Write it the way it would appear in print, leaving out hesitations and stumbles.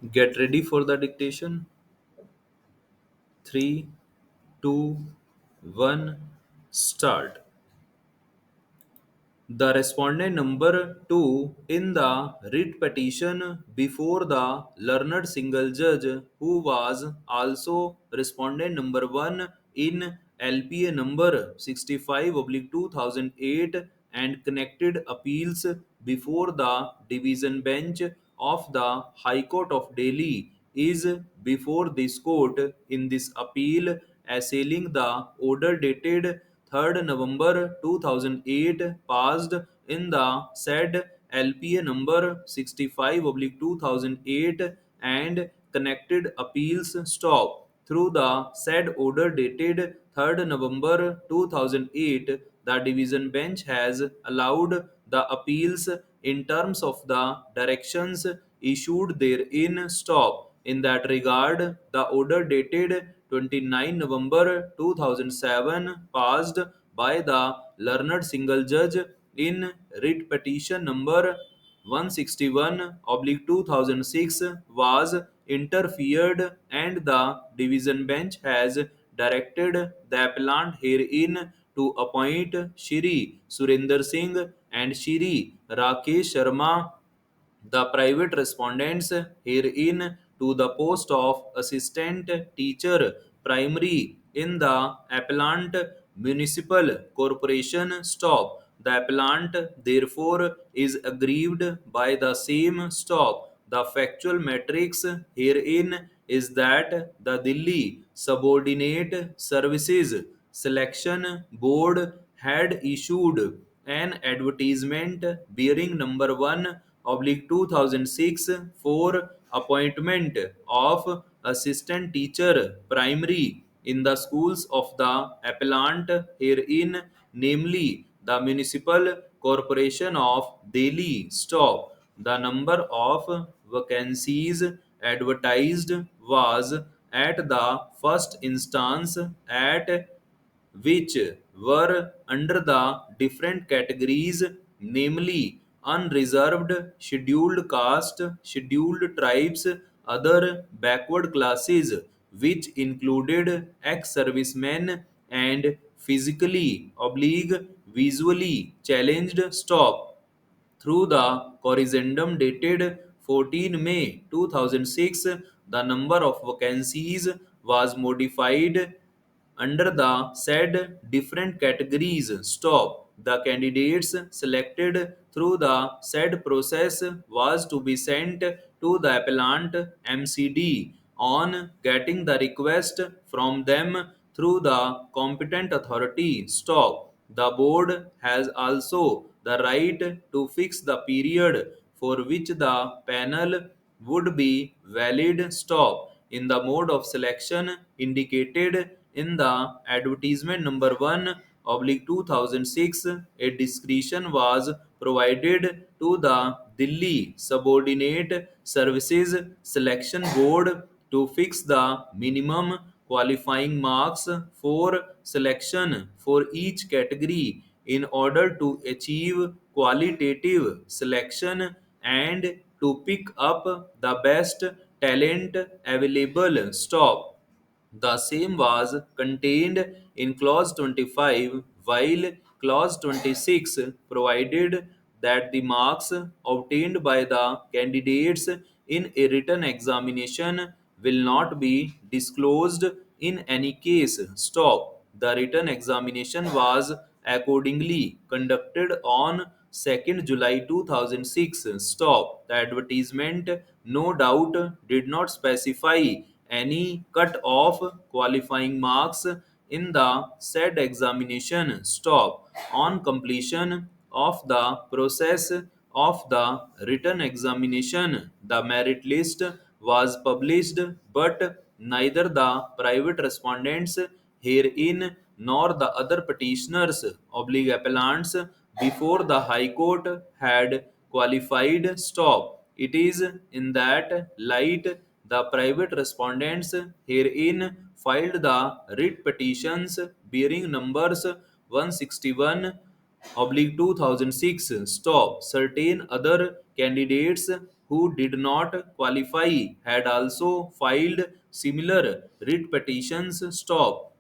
Get ready for the dictation. Three, two, one, start. The respondent number 2 in the writ petition before the learned single judge, who was also respondent number 1 in LPA number 65 2008 and connected appeals before the division bench of the High Court of Delhi, is before this court in this appeal assailing the order dated 3rd November 2008 passed in the said LPA number 65/2008 and connected appeals stop. Through the said order dated 3rd November 2008, the division bench has allowed the appeals in terms of the directions issued therein stop. In that regard, the order dated 29 November 2007 passed by the learned single judge in writ petition number 161 oblique 2006 was interfered, and the division bench has directed the appellant herein to appoint Shri Surinder Singh and Shri Rakesh Sharma, the private respondents herein, to the post of assistant teacher primary in the appellant municipal corporation stop. The appellant therefore is aggrieved by the same stop. The factual matrix herein is that the Delhi Subordinate Services Selection Board had issued an advertisement bearing number 1 oblique 2006 for appointment of assistant teacher primary in the schools of the appellant herein, namely the municipal corporation of Delhi stop. The number of vacancies advertised was at the first instance at which were under the different categories, namely unreserved, scheduled caste, scheduled tribes, other backward classes, which included ex-servicemen and physically oblique visually challenged stop. Through the corrigendum dated 14 May 2006, the number of vacancies was modified under the said different categories stop. The candidates selected through the said process was to be sent to the appellant MCD on getting the request from them through the competent authority stop. The board has also the right to fix the period for which the panel would be valid stop in the mode of selection indicated in the advertisement number 1 oblique 2006. A discretion was provided to the Delhi Subordinate Services Selection Board to fix the minimum qualifying marks for selection for each category in order to achieve qualitative selection and to pick up the best talent available stop. The same was contained in clause 25, while clause 26 provided that the marks obtained by the candidates in a written examination will not be disclosed in any case stop. The written examination was accordingly conducted on 2nd July 2006 stop. The advertisement no doubt did not specify any cut-off qualifying marks in the said examination stop. On completion of the process of the written examination, the merit list was published, but neither the private respondents herein nor the other petitioners oblique appellants before the High Court had qualified stop. It is in that light the private respondents herein filed the writ petitions bearing numbers 161 oblique 2006 stop. Certain other candidates who did not qualify had also filed similar writ petitions. Stop